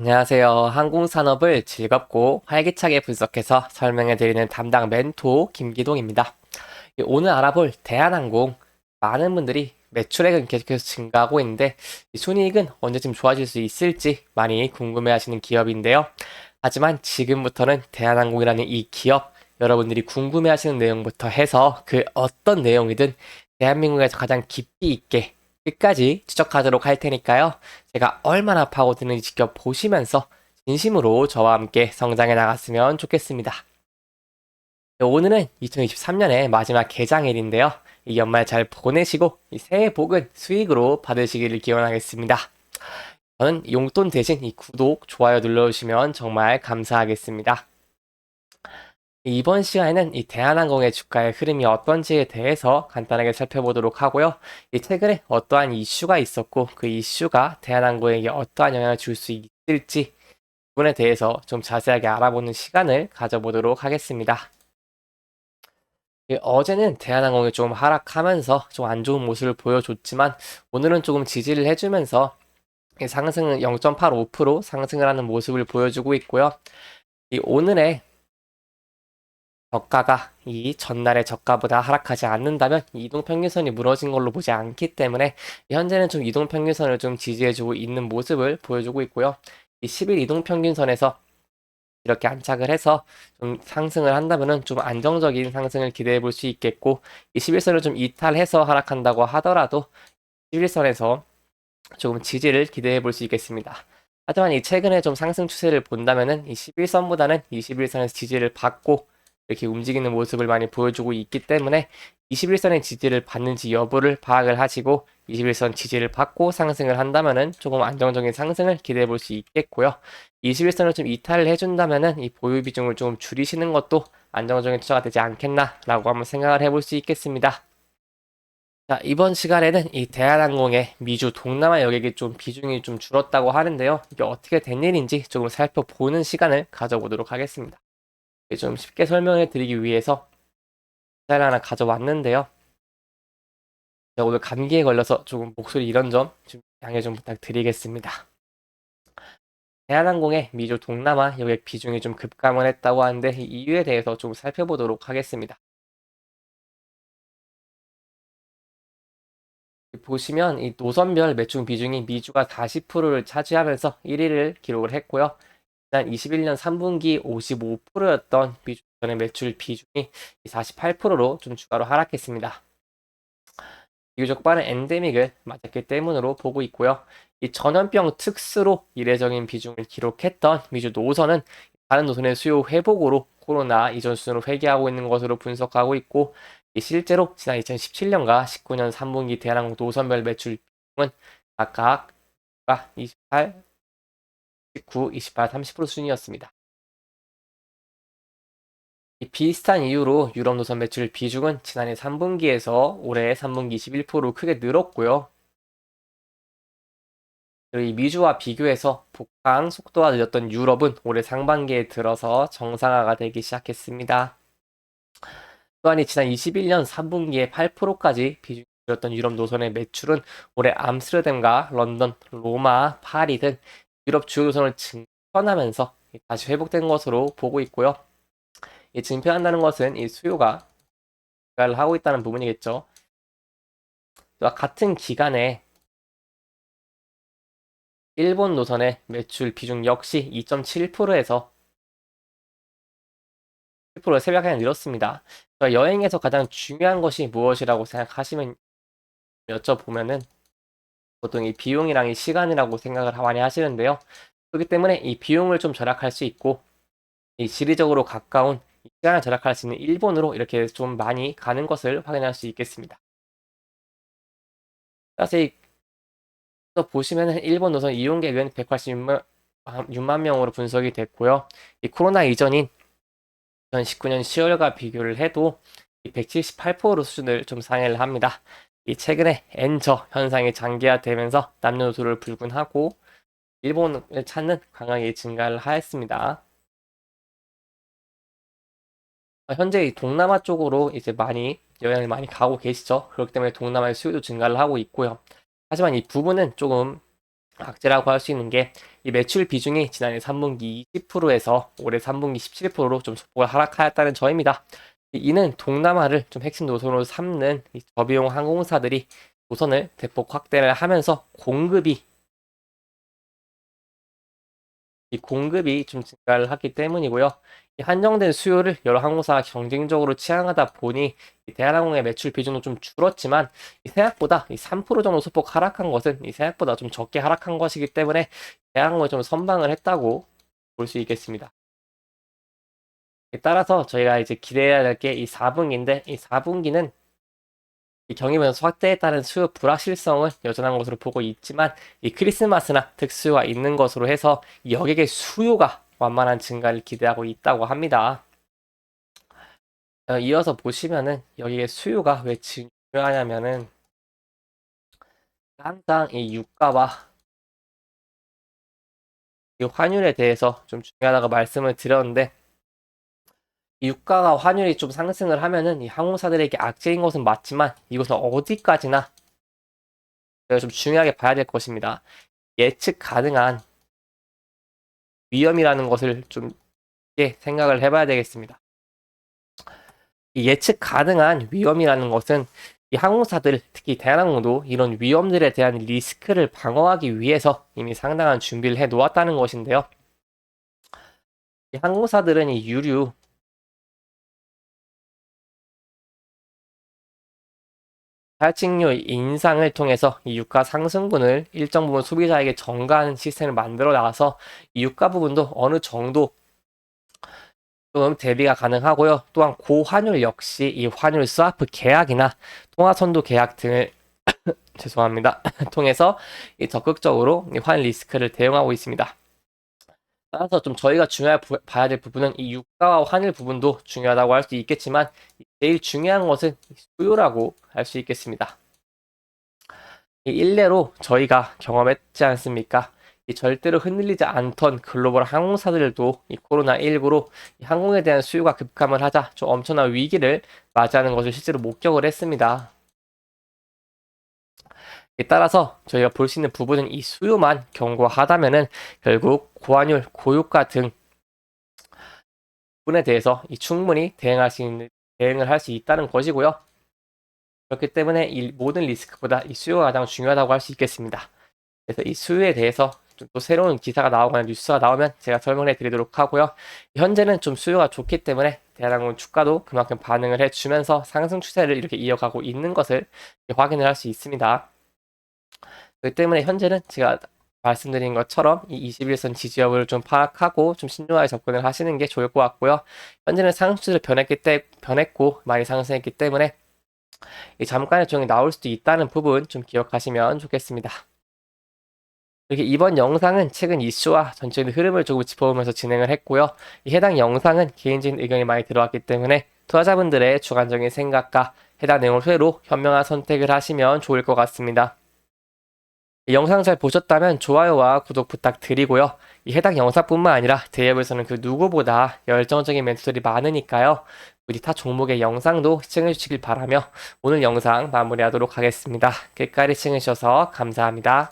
안녕하세요. 항공산업을 즐겁고 활기차게 분석해서 설명해드리는 담당 멘토 김기동입니다. 오늘 알아볼 대한항공, 많은 분들이 매출액은 계속해서 증가하고 있는데 이 순이익은 언제쯤 좋아질 수 있을지 많이 궁금해하시는 기업인데요. 하지만 지금부터는 대한항공이라는 이 기업, 여러분들이 궁금해하시는 내용부터 해서 그 어떤 내용이든 대한민국에서 가장 깊이 있게 끝까지 추적하도록 할 테니까요. 제가 얼마나 파고드는지 직접 보시면서 진심으로 저와 함께 성장해 나갔으면 좋겠습니다. 오늘은 2023년의 마지막 개장일인데요. 이 연말 잘 보내시고 이 새해 복은 수익으로 받으시기를 기원하겠습니다. 저는 용돈 대신 이 구독, 좋아요 눌러주시면 정말 감사하겠습니다. 이번 시간에는 이 대한항공의 주가의 흐름이 어떤지에 대해서 간단하게 살펴보도록 하고요. 최근에 어떠한 이슈가 있었고 그 이슈가 대한항공에게 어떠한 영향을 줄 수 있을지 부분에 대해서 좀 자세하게 알아보는 시간을 가져보도록 하겠습니다. 어제는 대한항공이 좀 하락하면서 좀 안 좋은 모습을 보여줬지만 오늘은 조금 지지를 해주면서 상승은 0.85% 상승을 하는 모습을 보여주고 있고요. 오늘의 저가가 이 전날의 저가보다 하락하지 않는다면 이동평균선이 무너진 걸로 보지 않기 때문에 현재는 좀 이동평균선을 좀 지지해주고 있는 모습을 보여주고 있고요. 이 10일 이동평균선에서 이렇게 안착을 해서 좀 상승을 한다면은 좀 안정적인 상승을 기대해 볼 수 있겠고, 이 11선을 좀 이탈해서 하락한다고 하더라도 11선에서 조금 지지를 기대해 볼 수 있겠습니다. 하지만 이 최근에 좀 상승 추세를 본다면은 이 11선보다는 21선에서 지지를 받고 이렇게 움직이는 모습을 많이 보여주고 있기 때문에 21선의 지지를 받는지 여부를 파악을 하시고 21선 지지를 받고 상승을 한다면은 조금 안정적인 상승을 기대해 볼 수 있겠고요. 21선을 좀 이탈을 해준다면은 이 보유 비중을 좀 줄이시는 것도 안정적인 투자가 되지 않겠나라고 한번 생각을 해볼 수 있겠습니다. 자, 이번 시간에는 이 대한항공의 미주 동남아 여객이 좀 비중이 좀 줄었다고 하는데요. 이게 어떻게 된 일인지 조금 살펴보는 시간을 가져보도록 하겠습니다. 좀 쉽게 설명해 드리기 위해서 짤 하나 가져왔는데요. 제가 오늘 감기에 걸려서 조금 목소리 이런 점 좀 양해 좀 부탁드리겠습니다. 대한항공의 미주 동남아 여객 비중이 좀 급감을 했다고 하는데 이 이유에 대해서 좀 살펴보도록 하겠습니다. 보시면 이 노선별 매출 비중이 미주가 40%를 차지하면서 1위를 기록을 했고요. 지난 21년 3분기 55%였던 미주 전의 매출 비중이 48%로 좀 추가로 하락했습니다. 비교적 빠른 엔데믹을 맞았기 때문으로 보고 있고요. 이 전염병 특수로 이례적인 비중을 기록했던 미주 노선은 다른 노선의 수요 회복으로 코로나 이전 수준으로 회귀하고 있는 것으로 분석하고 있고, 실제로 지난 2017년과 19년 3분기 대한항공 노선별 매출 비중은 각각 28, 19, 28, 30% 수준이었습니다. 비슷한 이유로 유럽 노선 매출 비중은 지난해 3분기에서 올해 3분기 21% 크게 늘었고요. 그리고 이 미주와 비교해서 북항 속도가 늦었던 유럽은 올해 상반기에 들어서 정상화가 되기 시작했습니다. 또한 이 지난 21년 3분기에 8%까지 비중이 줄었던 유럽 노선의 매출은 올해 암스테르담과 런던, 로마, 파리 등 유럽 주요 노선을 증편하면서 다시 회복된 것으로 보고 있고요. 이 증편한다는 것은 이 수요가 증가를 하고 있다는 부분이겠죠. 또한 같은 기간에 일본 노선의 매출 비중 역시 2.7%에서 7% 세배가 늘었습니다. 여행에서 가장 중요한 것이 무엇이라고 생각하시면 여쭤보면은 보통 이 비용이랑 이 시간이라고 생각을 많이 하시는데요. 그렇기 때문에 이 비용을 좀 절약할 수 있고 이 지리적으로 가까운 시간을 절약할 수 있는 일본으로 이렇게 좀 많이 가는 것을 확인할 수 있겠습니다. 사실 보시면은 일본 노선 이용객은 186만 명으로 분석이 됐고요. 이 코로나 이전인 2019년 10월과 비교를 해도 178% 수준을 좀 상회를 합니다. 이 최근에 엔저 현상이 장기화되면서 남녀노소를 불문하고 일본을 찾는 관광이 증가를 하였습니다. 현재 이 동남아 쪽으로 이제 많이 여행을 많이 가고 계시죠. 그렇기 때문에 동남아의 수요도 증가를 하고 있고요. 하지만 이 부분은 조금 악재라고 할 수 있는 게 이 매출 비중이 지난해 3분기 20%에서 올해 3분기 17%로 좀 소폭 하락하였다는 점입니다. 이는 동남아를 좀 핵심 노선으로 삼는 이 저비용 항공사들이 노선을 대폭 확대를 하면서 공급이 좀 증가를 하기 때문이고요. 이 한정된 수요를 여러 항공사가 경쟁적으로 취항하다 보니 이 대한항공의 매출 비중도 좀 줄었지만 이 생각보다 이 3% 정도 소폭 하락한 것은 이 생각보다 좀 적게 하락한 것이기 때문에 대한항공을 좀 선방을 했다고 볼 수 있겠습니다. 따라서 저희가 이제 기대해야 될 게 이 4분기인데 이 4분기는 이 경기면서 확대에 따른 수요 불확실성은 여전한 것으로 보고 있지만 이 크리스마스나 특수가 있는 것으로 해서 이 여객의 수요가 완만한 증가를 기대하고 있다고 합니다. 이어서 보시면은 여기에 수요가 왜 중요하냐면은 항상 이 유가와 이 환율에 대해서 좀 중요하다고 말씀을 드렸는데 이 유가가 환율이 좀 상승을 하면은 이 항공사들에게 악재인 것은 맞지만 이것은 어디까지나 제가 좀 중요하게 봐야 될 것입니다. 예측 가능한 위험이라는 것을 좀 생각을 해봐야 되겠습니다. 이 예측 가능한 위험이라는 것은 이 항공사들, 특히 대한항공도 이런 위험들에 대한 리스크를 방어하기 위해서 이미 상당한 준비를 해 놓았다는 것인데요. 이 항공사들은 이 유류, 할증료 인상을 통해서 이 유가 상승분을 일정 부분 소비자에게 전가하는 시스템을 만들어 나가서 이 유가 부분도 어느 정도 좀 대비가 가능하고요. 또한 고환율 역시 이 환율 스와프 계약이나 통화선도 계약 등을 죄송합니다. 통해서 적극적으로 환율 리스크를 대응하고 있습니다. 따라서 좀 저희가 봐야 될 부분은 이 유가와 환율 부분도 중요하다고 할 수 있겠지만 제일 중요한 것은 수요라고 할 수 있겠습니다. 이 일례로 저희가 경험했지 않습니까? 이 절대로 흔들리지 않던 글로벌 항공사들도 이 코로나19로 이 항공에 대한 수요가 급감을 하자 좀 엄청난 위기를 맞이하는 것을 실제로 목격을 했습니다. 따라서 저희가 볼 수 있는 부분은 이 수요만 견고하다면은 결국 고환율, 고유가 등 부분에 대해서 이 충분히 대응을 할 수 있다는 것이고요. 그렇기 때문에 이 모든 리스크보다 이 수요가 가장 중요하다고 할 수 있겠습니다. 그래서 이 수요에 대해서 좀 또 새로운 기사가 나오거나 뉴스가 나오면 제가 설명해 드리도록 하고요. 현재는 좀 수요가 좋기 때문에 대한항공 주가도 그만큼 반응을 해주면서 상승 추세를 이렇게 이어가고 있는 것을 확인을 할 수 있습니다. 그렇기 때문에 현재는 제가 말씀드린 것처럼 이 21선 지지역을 좀 파악하고 좀 신중하게 접근을 하시는 게 좋을 것 같고요. 현재는 상승 추세를 변했고 많이 상승했기 때문에 잠깐의 조정이 나올 수도 있다는 부분 좀 기억하시면 좋겠습니다. 이렇게 이번 영상은 최근 이슈와 전체적인 흐름을 조금 짚어보면서 진행을 했고요. 이 해당 영상은 개인적인 의견이 많이 들어왔기 때문에 투자자분들의 주관적인 생각과 해당 내용을 토대로 현명한 선택을 하시면 좋을 것 같습니다. 이 영상 잘 보셨다면 좋아요와 구독 부탁드리고요. 이 해당 영상뿐만 아니라 대기업에서는 그 누구보다 열정적인 멘토들이 많으니까요. 우리 타 종목의 영상도 시청해 주시길 바라며 오늘 영상 마무리하도록 하겠습니다. 끝까지 시청해 주셔서 감사합니다.